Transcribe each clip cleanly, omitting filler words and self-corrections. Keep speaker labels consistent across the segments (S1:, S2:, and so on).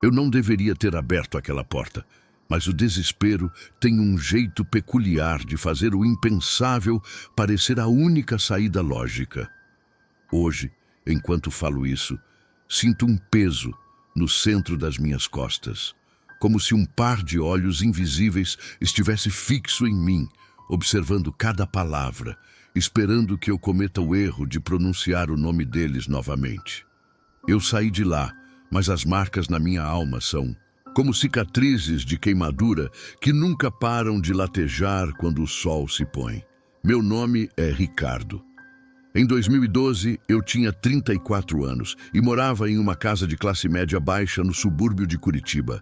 S1: Eu não deveria ter aberto aquela porta, mas o desespero tem um jeito peculiar de fazer o impensável parecer a única saída lógica. Hoje, enquanto falo isso, sinto um peso no centro das minhas costas, como se um par de olhos invisíveis estivesse fixo em mim, observando cada palavra, esperando que eu cometa o erro de pronunciar o nome deles novamente. Eu saí de lá, mas as marcas na minha alma são como cicatrizes de queimadura que nunca param de latejar quando o sol se põe. Meu nome é Ricardo. Em 2012, eu tinha 34 anos e morava em uma casa de classe média baixa no subúrbio de Curitiba.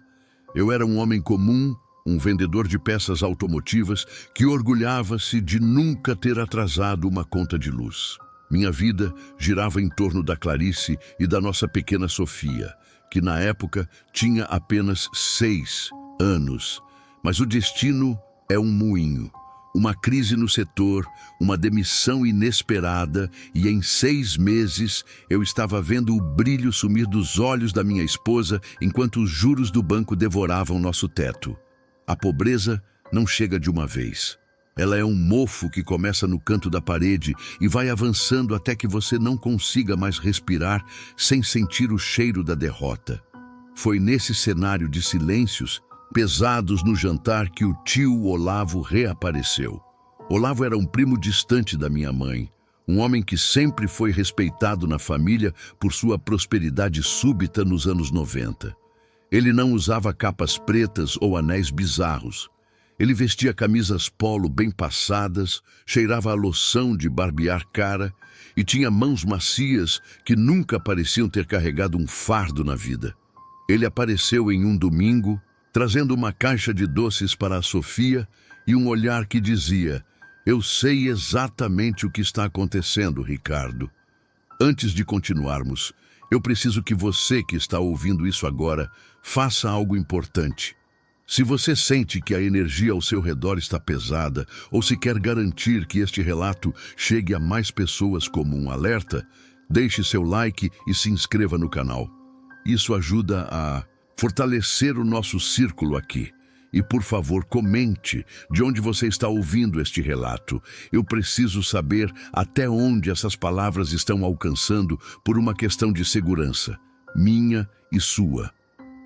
S1: Eu era um homem comum, um vendedor de peças automotivas que orgulhava-se de nunca ter atrasado uma conta de luz. Minha vida girava em torno da Clarice e da nossa pequena Sofia, que na época tinha apenas 6 anos. Mas o destino é um moinho. Uma crise no setor, uma demissão inesperada e em 6 meses eu estava vendo o brilho sumir dos olhos da minha esposa enquanto os juros do banco devoravam nosso teto. A pobreza não chega de uma vez. Ela é um mofo que começa no canto da parede e vai avançando até que você não consiga mais respirar sem sentir o cheiro da derrota. Foi nesse cenário de silêncios pesados no jantar que o tio Olavo reapareceu. Olavo era um primo distante da minha mãe, um homem que sempre foi respeitado na família por sua prosperidade súbita nos anos 90. Ele não usava capas pretas ou anéis bizarros. Ele vestia camisas polo bem passadas, cheirava a loção de barbear cara e tinha mãos macias que nunca pareciam ter carregado um fardo na vida. Ele apareceu em um domingo, trazendo uma caixa de doces para a Sofia e um olhar que dizia: "Eu sei exatamente o que está acontecendo, Ricardo." Antes de continuarmos, eu preciso que você que está ouvindo isso agora faça algo importante. Se você sente que a energia ao seu redor está pesada, ou se quer garantir que este relato chegue a mais pessoas como um alerta, deixe seu like e se inscreva no canal. Isso ajuda a fortalecer o nosso círculo aqui. E, por favor, comente de onde você está ouvindo este relato. Eu preciso saber até onde essas palavras estão alcançando por uma questão de segurança, minha e sua.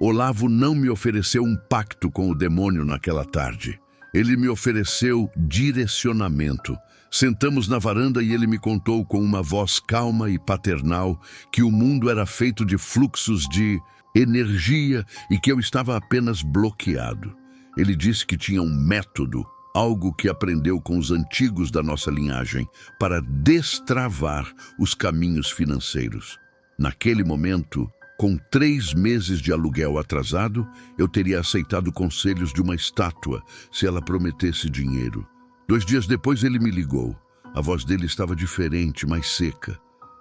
S1: Olavo não me ofereceu um pacto com o demônio naquela tarde. Ele me ofereceu direcionamento. Sentamos na varanda e ele me contou com uma voz calma e paternal que o mundo era feito de fluxos de energia e que eu estava apenas bloqueado. Ele disse que tinha um método, algo que aprendeu com os antigos da nossa linhagem, para destravar os caminhos financeiros. Naquele momento, com 3 meses de aluguel atrasado, eu teria aceitado conselhos de uma estátua se ela prometesse dinheiro. 2 dias depois ele me ligou. A voz dele estava diferente, mais seca.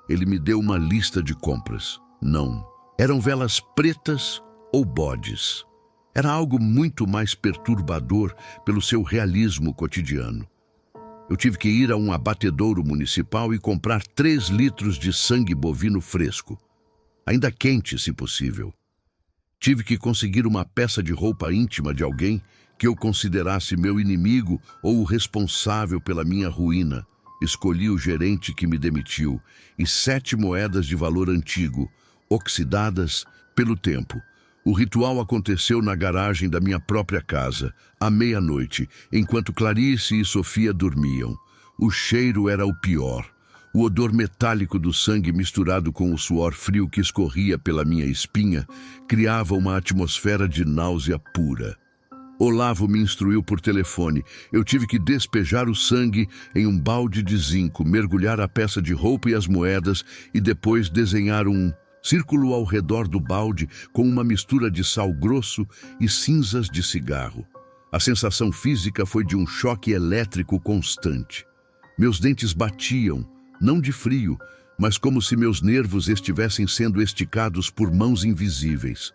S1: Ele me deu uma lista de compras. Não. Eram velas pretas ou bodes. Era algo muito mais perturbador pelo seu realismo cotidiano. Eu tive que ir a um abatedouro municipal e comprar 3 litros de sangue bovino fresco, ainda quente, se possível. Tive que conseguir uma peça de roupa íntima de alguém que eu considerasse meu inimigo ou o responsável pela minha ruína. Escolhi o gerente que me demitiu e 7 moedas de valor antigo, oxidadas pelo tempo. O ritual aconteceu na garagem da minha própria casa, à meia-noite, enquanto Clarice e Sofia dormiam. O cheiro era o pior. O odor metálico do sangue misturado com o suor frio que escorria pela minha espinha criava uma atmosfera de náusea pura. Olavo me instruiu por telefone. Eu tive que despejar o sangue em um balde de zinco, mergulhar a peça de roupa e as moedas e depois desenhar um círculo ao redor do balde com uma mistura de sal grosso e cinzas de cigarro. A sensação física foi de um choque elétrico constante. Meus dentes batiam, não de frio, mas como se meus nervos estivessem sendo esticados por mãos invisíveis.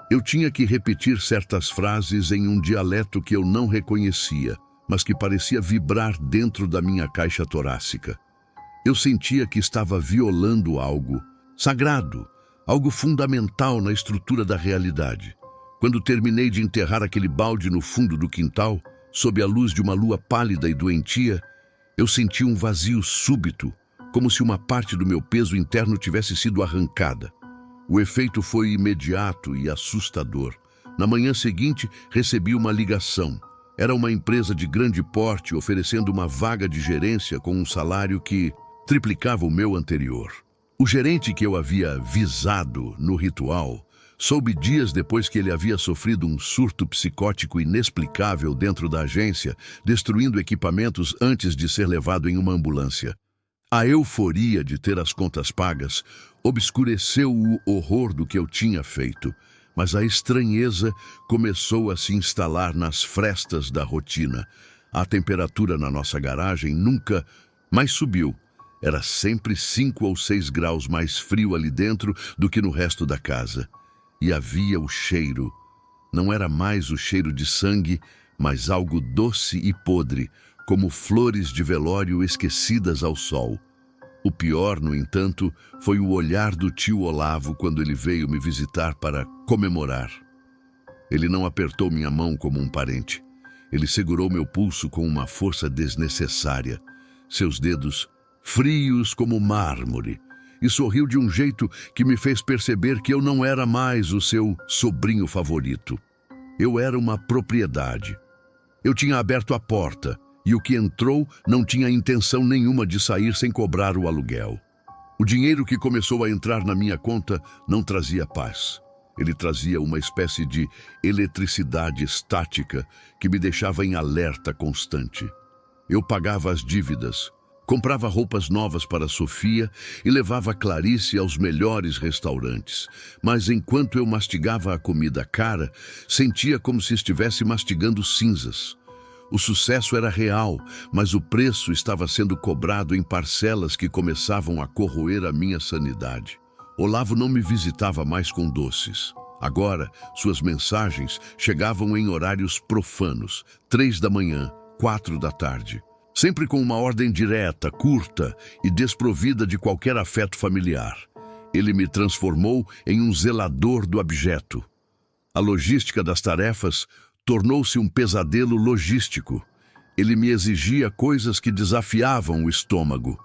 S1: Eu tinha que repetir certas frases em um dialeto que eu não reconhecia, mas que parecia vibrar dentro da minha caixa torácica. Eu sentia que estava violando algo sagrado, algo fundamental na estrutura da realidade. Quando terminei de enterrar aquele balde no fundo do quintal, sob a luz de uma lua pálida e doentia, eu senti um vazio súbito, como se uma parte do meu peso interno tivesse sido arrancada. O efeito foi imediato e assustador. Na manhã seguinte, recebi uma ligação. Era uma empresa de grande porte oferecendo uma vaga de gerência com um salário que triplicava o meu anterior. O gerente que eu havia visado no ritual soube dias depois que ele havia sofrido um surto psicótico inexplicável dentro da agência, destruindo equipamentos antes de ser levado em uma ambulância. A euforia de ter as contas pagas obscureceu o horror do que eu tinha feito, mas a estranheza começou a se instalar nas frestas da rotina. A temperatura na nossa garagem nunca mais subiu. Era sempre 5 ou 6 graus mais frio ali dentro do que no resto da casa. E havia o cheiro. Não era mais o cheiro de sangue, mas algo doce e podre, como flores de velório esquecidas ao sol. O pior, no entanto, foi o olhar do tio Olavo quando ele veio me visitar para comemorar. Ele não apertou minha mão como um parente. Ele segurou meu pulso com uma força desnecessária, seus dedos frios como mármore, e sorriu de um jeito que me fez perceber que eu não era mais o seu sobrinho favorito. Eu era uma propriedade. Eu tinha aberto a porta, e o que entrou não tinha intenção nenhuma de sair sem cobrar o aluguel. O dinheiro que começou a entrar na minha conta não trazia paz. Ele trazia uma espécie de eletricidade estática que me deixava em alerta constante. Eu pagava as dívidas, comprava roupas novas para Sofia e levava Clarice aos melhores restaurantes. Mas enquanto eu mastigava a comida cara, sentia como se estivesse mastigando cinzas. O sucesso era real, mas o preço estava sendo cobrado em parcelas que começavam a corroer a minha sanidade. Olavo não me visitava mais com doces. Agora, suas mensagens chegavam em horários profanos, 3 da manhã, 4 da tarde. Sempre com uma ordem direta, curta e desprovida de qualquer afeto familiar. Ele me transformou em um zelador do abjeto. A logística das tarefas tornou-se um pesadelo logístico. Ele me exigia coisas que desafiavam o estômago.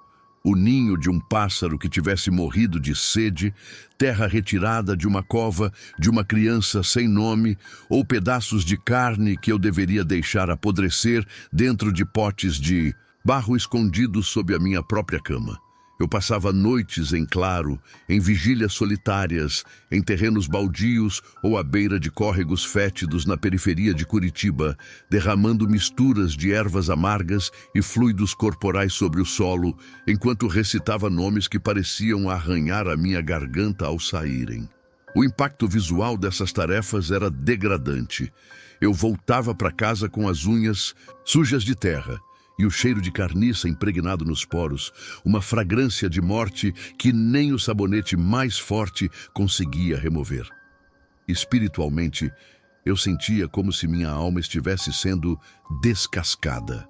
S1: O ninho de um pássaro que tivesse morrido de sede, terra retirada de uma cova de uma criança sem nome, ou pedaços de carne que eu deveria deixar apodrecer dentro de potes de barro escondidos sob a minha própria cama. Eu passava noites em claro, em vigílias solitárias, em terrenos baldios ou à beira de córregos fétidos na periferia de Curitiba, derramando misturas de ervas amargas e fluidos corporais sobre o solo, enquanto recitava nomes que pareciam arranhar a minha garganta ao saírem. O impacto visual dessas tarefas era degradante. Eu voltava para casa com as unhas sujas de terra, e o cheiro de carniça impregnado nos poros, uma fragrância de morte que nem o sabonete mais forte conseguia remover. Espiritualmente, eu sentia como se minha alma estivesse sendo descascada,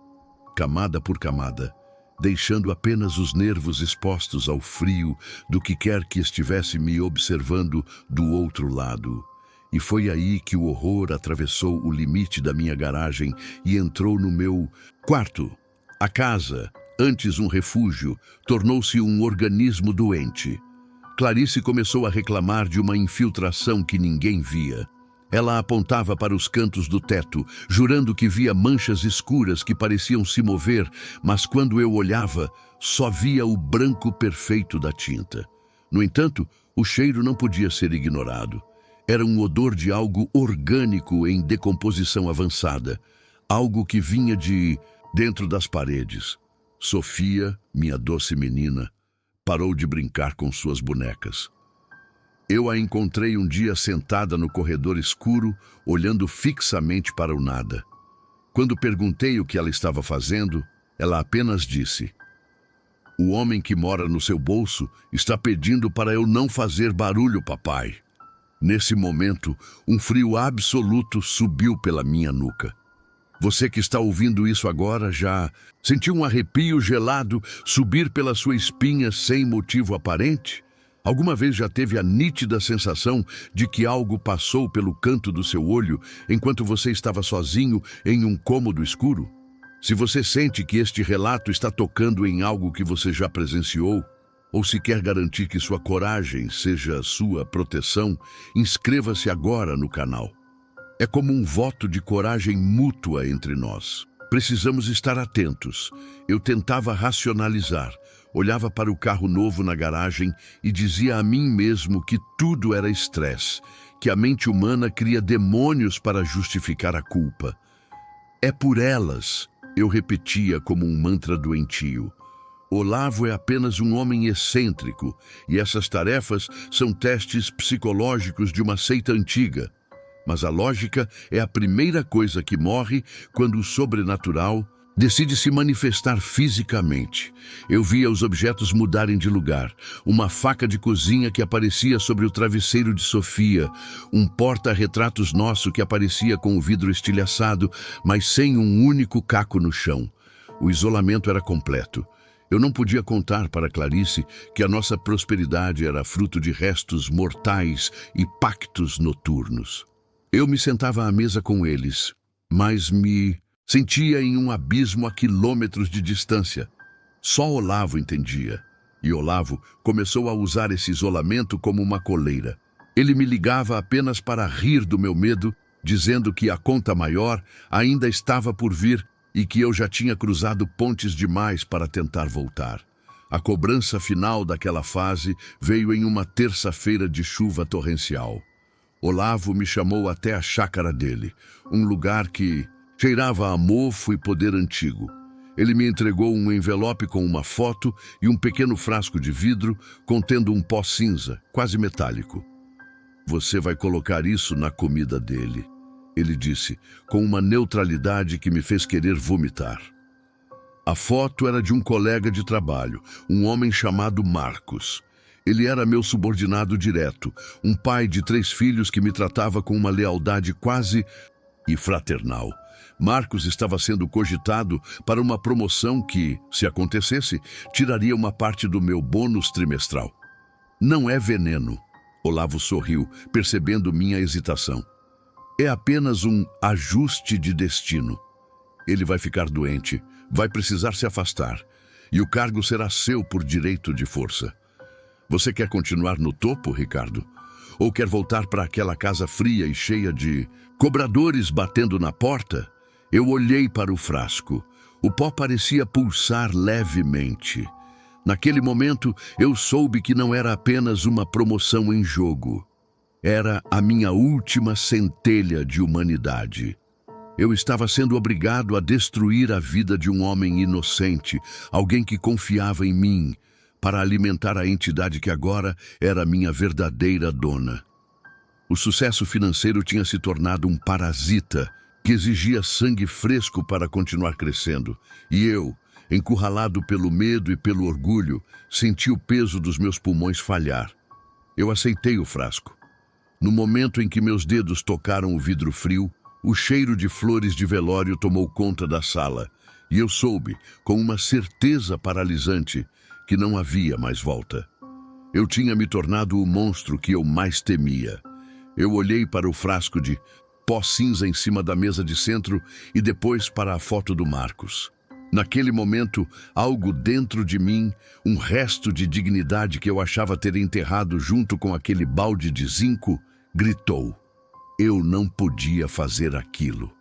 S1: camada por camada, deixando apenas os nervos expostos ao frio do que quer que estivesse me observando do outro lado. E foi aí que o horror atravessou o limite da minha garagem e entrou no meu quarto. A casa, antes um refúgio, tornou-se um organismo doente. Clarice começou a reclamar de uma infiltração que ninguém via. Ela apontava para os cantos do teto, jurando que via manchas escuras que pareciam se mover, mas quando eu olhava, só via o branco perfeito da tinta. No entanto, o cheiro não podia ser ignorado. Era um odor de algo orgânico em decomposição avançada, algo que vinha de dentro das paredes. Sofia, minha doce menina, parou de brincar com suas bonecas. Eu a encontrei um dia sentada no corredor escuro, olhando fixamente para o nada. Quando perguntei o que ela estava fazendo, ela apenas disse: "O homem que mora no seu bolso está pedindo para eu não fazer barulho, papai." Nesse momento, um frio absoluto subiu pela minha nuca. Você que está ouvindo isso agora já sentiu um arrepio gelado subir pela sua espinha sem motivo aparente? Alguma vez já teve a nítida sensação de que algo passou pelo canto do seu olho enquanto você estava sozinho em um cômodo escuro? Se você sente que este relato está tocando em algo que você já presenciou, ou se quer garantir que sua coragem seja sua proteção, inscreva-se agora no canal. É como um voto de coragem mútua entre nós. Precisamos estar atentos. Eu tentava racionalizar. Olhava para o carro novo na garagem e dizia a mim mesmo que tudo era estresse, que a mente humana cria demônios para justificar a culpa. É por elas, eu repetia como um mantra doentio. Olavo é apenas um homem excêntrico e essas tarefas são testes psicológicos de uma seita antiga. Mas a lógica é a primeira coisa que morre quando o sobrenatural decide se manifestar fisicamente. Eu via os objetos mudarem de lugar. Uma faca de cozinha que aparecia sobre o travesseiro de Sofia. Um porta-retratos nosso que aparecia com o vidro estilhaçado, mas sem um único caco no chão. O isolamento era completo. Eu não podia contar para Clarice que a nossa prosperidade era fruto de restos mortais e pactos noturnos. Eu me sentava à mesa com eles, mas me sentia em um abismo a quilômetros de distância. Só Olavo entendia. E Olavo começou a usar esse isolamento como uma coleira. Ele me ligava apenas para rir do meu medo, dizendo que a conta maior ainda estava por vir e que eu já tinha cruzado pontes demais para tentar voltar. A cobrança final daquela fase veio em uma terça-feira de chuva torrencial. Olavo me chamou até a chácara dele, um lugar que cheirava a mofo e poder antigo. Ele me entregou um envelope com uma foto e um pequeno frasco de vidro contendo um pó cinza, quase metálico. Você vai colocar isso na comida dele, ele disse, com uma neutralidade que me fez querer vomitar. A foto era de um colega de trabalho, um homem chamado Marcos. Ele era meu subordinado direto, um pai de 3 filhos que me tratava com uma lealdade quase fraternal. Marcos estava sendo cogitado para uma promoção que, se acontecesse, tiraria uma parte do meu bônus trimestral. Não é veneno. Olavo sorriu, percebendo minha hesitação. É apenas um ajuste de destino. Ele vai ficar doente, vai precisar se afastar, e o cargo será seu por direito de força. Você quer continuar no topo, Ricardo? Ou quer voltar para aquela casa fria e cheia de cobradores batendo na porta? Eu olhei para o frasco. O pó parecia pulsar levemente. Naquele momento, eu soube que não era apenas uma promoção em jogo. Era a minha última centelha de humanidade. Eu estava sendo obrigado a destruir a vida de um homem inocente, alguém que confiava em mim, para alimentar a entidade que agora era minha verdadeira dona. O sucesso financeiro tinha se tornado um parasita que exigia sangue fresco para continuar crescendo, e eu, encurralado pelo medo e pelo orgulho, senti o peso dos meus pulmões falhar. Eu aceitei o frasco. No momento em que meus dedos tocaram o vidro frio, o cheiro de flores de velório tomou conta da sala, e eu soube, com uma certeza paralisante, que não havia mais volta. Eu tinha me tornado o monstro que eu mais temia. Eu olhei para o frasco de pó cinza em cima da mesa de centro e depois para a foto do Marcos. Naquele momento, algo dentro de mim, um resto de dignidade que eu achava ter enterrado junto com aquele balde de zinco, gritou. Eu não podia fazer aquilo.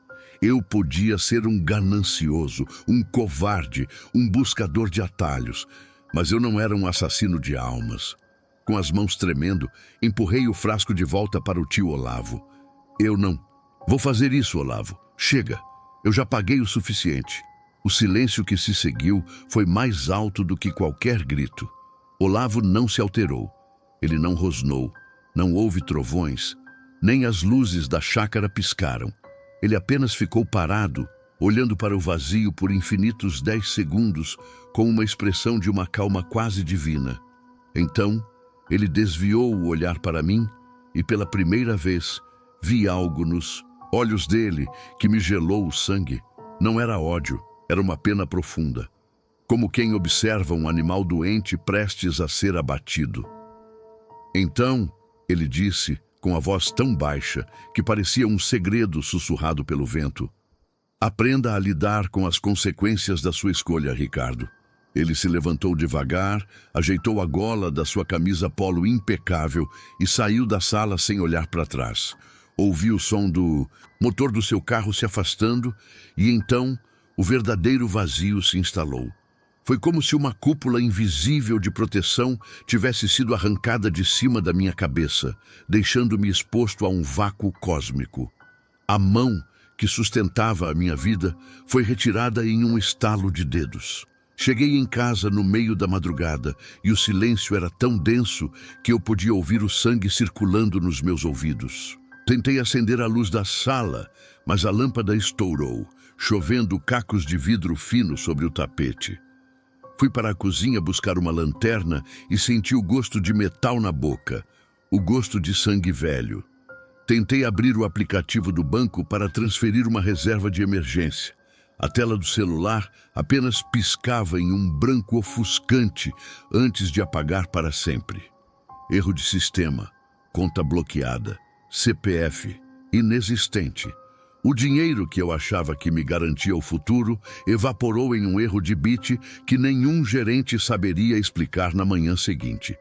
S1: Eu podia ser um ganancioso, um covarde, um buscador de atalhos, mas eu não era um assassino de almas. Com as mãos tremendo, empurrei o frasco de volta para o tio Olavo. Eu não vou fazer isso, Olavo. Chega. Eu já paguei o suficiente. O silêncio que se seguiu foi mais alto do que qualquer grito. Olavo não se alterou. Ele não rosnou. Não houve trovões. Nem as luzes da chácara piscaram. Ele apenas ficou parado, olhando para o vazio por infinitos 10 segundos, com uma expressão de uma calma quase divina. Então, ele desviou o olhar para mim e, pela primeira vez, vi algo nos olhos dele que me gelou o sangue. Não era ódio, era uma pena profunda, como quem observa um animal doente prestes a ser abatido. Então, ele disse, com a voz tão baixa que parecia um segredo sussurrado pelo vento: aprenda a lidar com as consequências da sua escolha, Ricardo. Ele se levantou devagar, ajeitou a gola da sua camisa polo impecável e saiu da sala sem olhar para trás. Ouvi o som do motor do seu carro se afastando e então o verdadeiro vazio se instalou. Foi como se uma cúpula invisível de proteção tivesse sido arrancada de cima da minha cabeça, deixando-me exposto a um vácuo cósmico. A mão que sustentava a minha vida foi retirada em um estalo de dedos. Cheguei em casa no meio da madrugada e o silêncio era tão denso que eu podia ouvir o sangue circulando nos meus ouvidos. Tentei acender a luz da sala, mas a lâmpada estourou, chovendo cacos de vidro fino sobre o tapete. Fui para a cozinha buscar uma lanterna e senti o gosto de metal na boca, o gosto de sangue velho. Tentei abrir o aplicativo do banco para transferir uma reserva de emergência. A tela do celular apenas piscava em um branco ofuscante antes de apagar para sempre. Erro de sistema, conta bloqueada, CPF inexistente. O dinheiro que eu achava que me garantia o futuro evaporou em um erro de bit que nenhum gerente saberia explicar na manhã seguinte.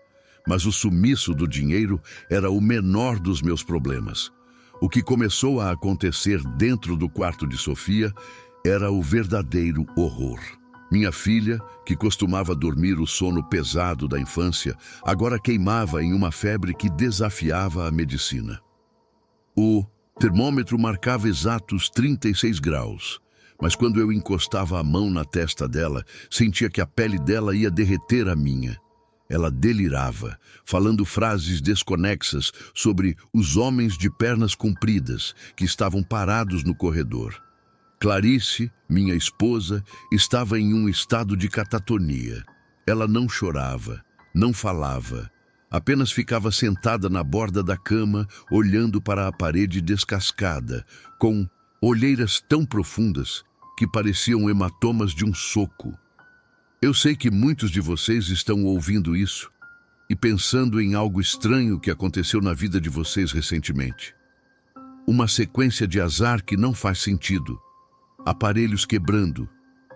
S1: Mas o sumiço do dinheiro era o menor dos meus problemas. O que começou a acontecer dentro do quarto de Sofia era o verdadeiro horror. Minha filha, que costumava dormir o sono pesado da infância, agora queimava em uma febre que desafiava a medicina. O termômetro marcava exatos 36 graus, mas quando eu encostava a mão na testa dela, sentia que a pele dela ia derreter a minha. Ela delirava, falando frases desconexas sobre os homens de pernas compridas que estavam parados no corredor. Clarice, minha esposa, estava em um estado de catatonia. Ela não chorava, não falava, apenas ficava sentada na borda da cama, olhando para a parede descascada, com olheiras tão profundas que pareciam hematomas de um soco. Eu sei que muitos de vocês estão ouvindo isso e pensando em algo estranho que aconteceu na vida de vocês recentemente. Uma sequência de azar que não faz sentido. Aparelhos quebrando,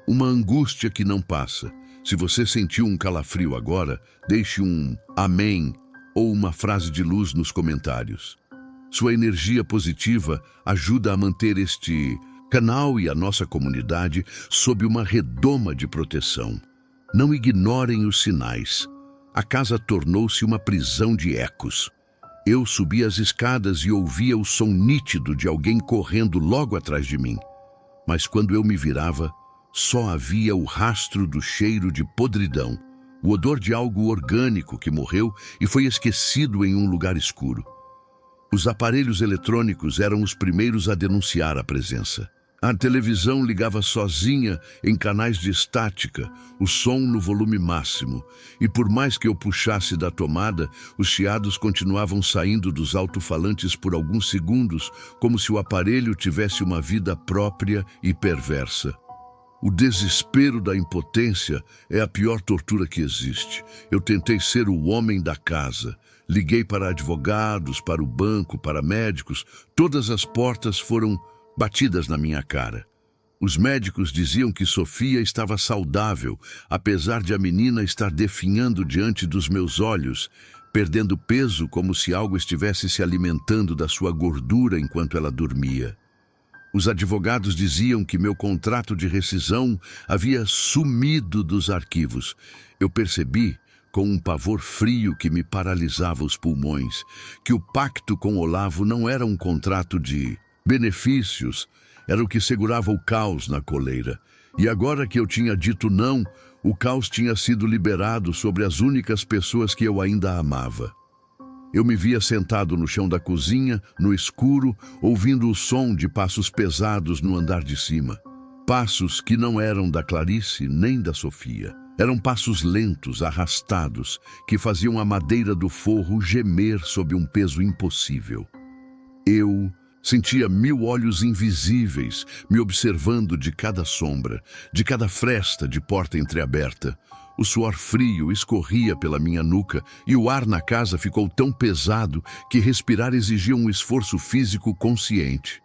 S1: uma angústia que não passa. Se você sentiu um calafrio agora, deixe um amém ou uma frase de luz nos comentários. Sua energia positiva ajuda a manter este canal e a nossa comunidade sob uma redoma de proteção. Não ignorem os sinais. A casa tornou-se uma prisão de ecos. Eu subi as escadas e ouvia o som nítido de alguém correndo logo atrás de mim. Mas quando eu me virava, só havia o rastro do cheiro de podridão, o odor de algo orgânico que morreu e foi esquecido em um lugar escuro. Os aparelhos eletrônicos eram os primeiros a denunciar a presença. A televisão ligava sozinha em canais de estática, o som no volume máximo, e por mais que eu puxasse da tomada, os chiados continuavam saindo dos alto-falantes por alguns segundos, como se o aparelho tivesse uma vida própria e perversa. O desespero da impotência é a pior tortura que existe. Eu tentei ser o homem da casa. Liguei para advogados, para o banco, para médicos. Todas as portas foram batidas na minha cara. Os médicos diziam que Sofia estava saudável, apesar de a menina estar definhando diante dos meus olhos, perdendo peso como se algo estivesse se alimentando da sua gordura enquanto ela dormia. Os advogados diziam que meu contrato de rescisão havia sumido dos arquivos. Eu percebi, com um pavor frio que me paralisava os pulmões, que o pacto com Olavo não era um contrato de benefícios, era o que segurava o caos na coleira. E agora que eu tinha dito não, o caos tinha sido liberado sobre as únicas pessoas que eu ainda amava. Eu me via sentado no chão da cozinha, no escuro, ouvindo o som de passos pesados no andar de cima. Passos que não eram da Clarice nem da Sofia. Eram passos lentos, arrastados, que faziam a madeira do forro gemer sob um peso impossível. Eu sentia 1000 olhos invisíveis me observando de cada sombra, de cada fresta de porta entreaberta. O suor frio escorria pela minha nuca e o ar na casa ficou tão pesado que respirar exigia um esforço físico consciente.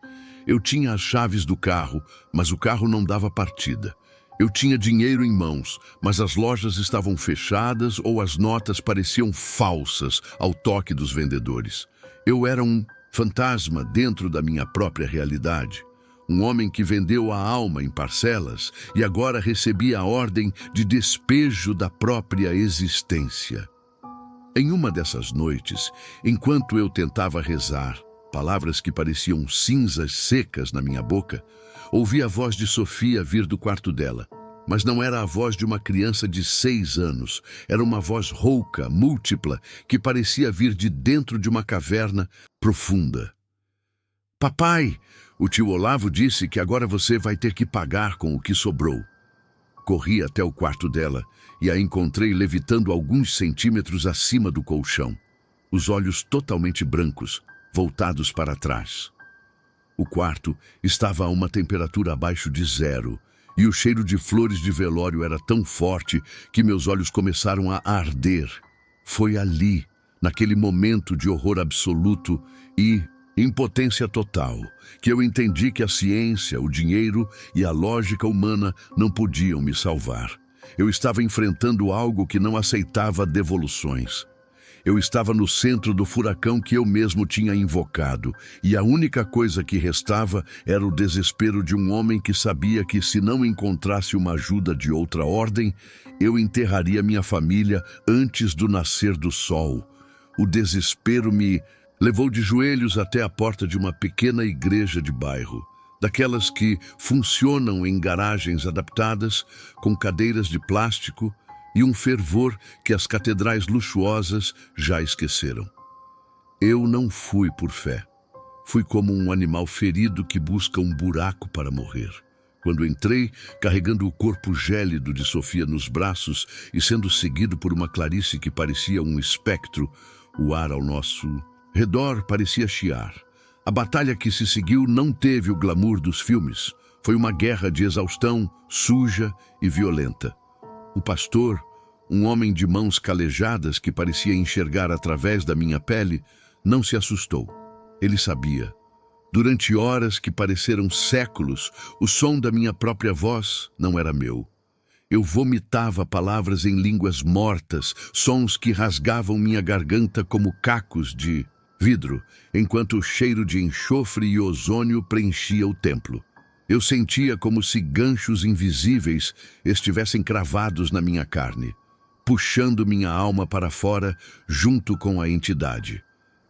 S1: Eu tinha as chaves do carro, mas o carro não dava partida. Eu tinha dinheiro em mãos, mas as lojas estavam fechadas ou as notas pareciam falsas ao toque dos vendedores. Eu era um fantasma dentro da minha própria realidade. Um homem que vendeu a alma em parcelas e agora recebia a ordem de despejo da própria existência. Em uma dessas noites, enquanto eu tentava rezar, palavras que pareciam cinzas secas na minha boca, ouvi a voz de Sofia vir do quarto dela. Mas não era a voz de uma criança de 6 anos. Era uma voz rouca, múltipla, que parecia vir de dentro de uma caverna profunda. Papai, o tio Olavo disse que agora você vai ter que pagar com o que sobrou. Corri até o quarto dela e a encontrei levitando alguns centímetros acima do colchão. Os olhos totalmente brancos, voltados para trás. O quarto estava a uma temperatura abaixo de 0 e o cheiro de flores de velório era tão forte que meus olhos começaram a arder. Foi ali, naquele momento de horror absoluto e impotência total, que eu entendi que a ciência, o dinheiro e a lógica humana não podiam me salvar. Eu estava enfrentando algo que não aceitava devoluções. Eu estava no centro do furacão que eu mesmo tinha invocado, e a única coisa que restava era o desespero de um homem que sabia que, se não encontrasse uma ajuda de outra ordem, eu enterraria minha família antes do nascer do sol. O desespero me levou de joelhos até a porta de uma pequena igreja de bairro, daquelas que funcionam em garagens adaptadas, com cadeiras de plástico, e um fervor que as catedrais luxuosas já esqueceram. Eu não fui por fé. Fui como um animal ferido que busca um buraco para morrer. Quando entrei, carregando o corpo gélido de Sofia nos braços e sendo seguido por uma Clarice que parecia um espectro, o ar ao nosso redor parecia chiar. A batalha que se seguiu não teve o glamour dos filmes. Foi uma guerra de exaustão, suja e violenta. O pastor, um homem de mãos calejadas que parecia enxergar através da minha pele, não se assustou. Ele sabia. Durante horas que pareceram séculos, o som da minha própria voz não era meu. Eu vomitava palavras em línguas mortas, sons que rasgavam minha garganta como cacos de vidro, enquanto o cheiro de enxofre e ozônio preenchia o templo. Eu sentia como se ganchos invisíveis estivessem cravados na minha carne, puxando minha alma para fora junto com a entidade.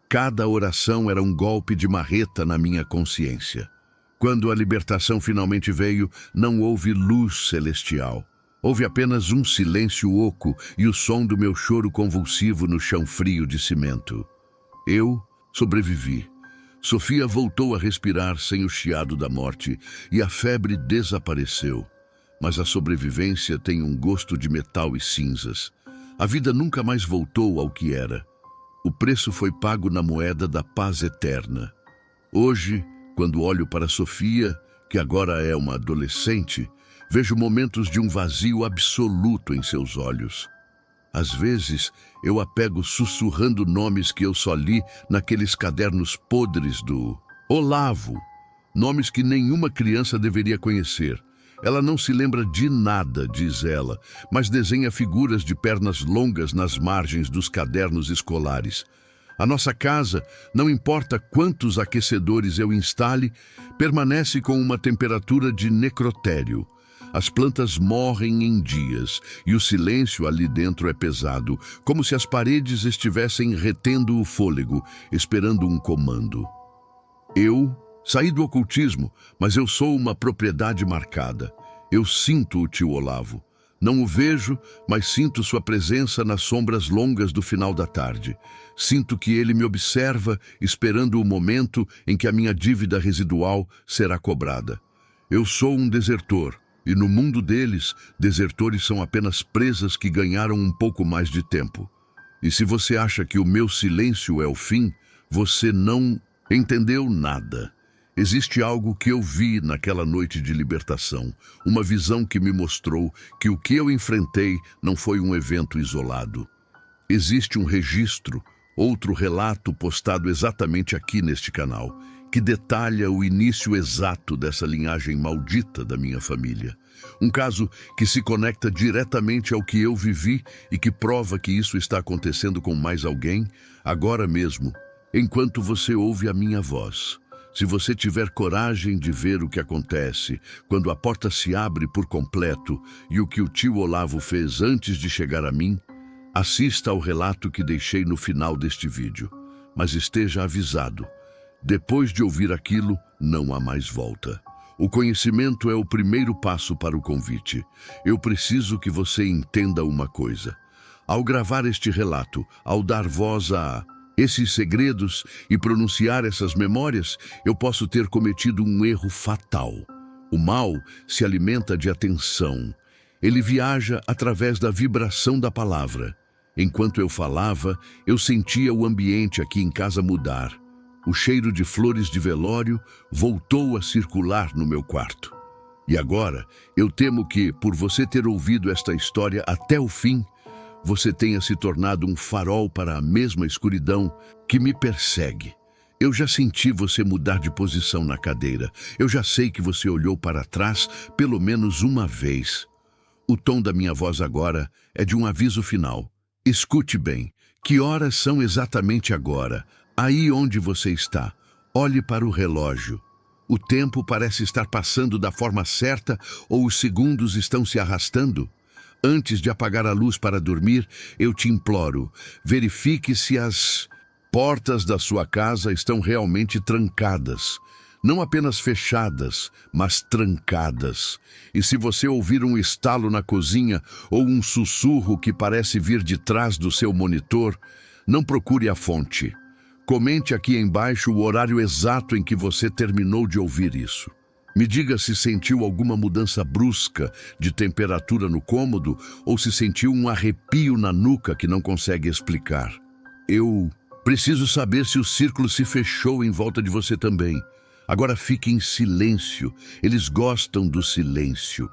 S1: Cada oração era um golpe de marreta na minha consciência. Quando a libertação finalmente veio, não houve luz celestial. Houve apenas um silêncio oco e o som do meu choro convulsivo no chão frio de cimento. Eu sobrevivi. Sofia voltou a respirar sem o chiado da morte e a febre desapareceu. Mas a sobrevivência tem um gosto de metal e cinzas. A vida nunca mais voltou ao que era. O preço foi pago na moeda da paz eterna. Hoje, quando olho para Sofia, que agora é uma adolescente, vejo momentos de um vazio absoluto em seus olhos. Às vezes, eu a pego sussurrando nomes que eu só li naqueles cadernos podres do Olavo, nomes que nenhuma criança deveria conhecer. Ela não se lembra de nada, diz ela, mas desenha figuras de pernas longas nas margens dos cadernos escolares. A nossa casa, não importa quantos aquecedores eu instale, permanece com uma temperatura de necrotério. As plantas morrem em dias e o silêncio ali dentro é pesado, como se as paredes estivessem retendo o fôlego, esperando um comando. Eu saí do ocultismo, mas eu sou uma propriedade marcada. Eu sinto o tio Olavo. Não o vejo, mas sinto sua presença nas sombras longas do final da tarde. Sinto que ele me observa, esperando o momento em que a minha dívida residual será cobrada. Eu sou um desertor. E no mundo deles, desertores são apenas presas que ganharam um pouco mais de tempo. E se você acha que o meu silêncio é o fim, você não entendeu nada. Existe algo que eu vi naquela noite de libertação, uma visão que me mostrou que o que eu enfrentei não foi um evento isolado. Existe um registro, outro relato postado exatamente aqui neste canal, que detalha o início exato dessa linhagem maldita da minha família. Um caso que se conecta diretamente ao que eu vivi e que prova que isso está acontecendo com mais alguém, agora mesmo, enquanto você ouve a minha voz. Se você tiver coragem de ver o que acontece quando a porta se abre por completo e o que o tio Olavo fez antes de chegar a mim, assista ao relato que deixei no final deste vídeo. Mas esteja avisado, depois de ouvir aquilo, não há mais volta. O conhecimento é o primeiro passo para o convite. Eu preciso que você entenda uma coisa. Ao gravar este relato, ao dar voz a esses segredos e pronunciar essas memórias, eu posso ter cometido um erro fatal. O mal se alimenta de atenção. Ele viaja através da vibração da palavra. Enquanto eu falava, eu sentia o ambiente aqui em casa mudar. O cheiro de flores de velório voltou a circular no meu quarto. E agora, eu temo que, por você ter ouvido esta história até o fim, você tenha se tornado um farol para a mesma escuridão que me persegue. Eu já senti você mudar de posição na cadeira. Eu já sei que você olhou para trás pelo menos uma vez. O tom da minha voz agora é de um aviso final. Escute bem. Que horas são exatamente agora? Aí onde você está. Olhe para o relógio. O tempo parece estar passando da forma certa ou os segundos estão se arrastando? Antes de apagar a luz para dormir, eu te imploro, verifique se as portas da sua casa estão realmente trancadas. Não apenas fechadas, mas trancadas. E se você ouvir um estalo na cozinha ou um sussurro que parece vir de trás do seu monitor, não procure a fonte. Comente aqui embaixo o horário exato em que você terminou de ouvir isso. Me diga se sentiu alguma mudança brusca de temperatura no cômodo ou se sentiu um arrepio na nuca que não consegue explicar. Eu preciso saber se o círculo se fechou em volta de você também. Agora fique em silêncio. Eles gostam do silêncio.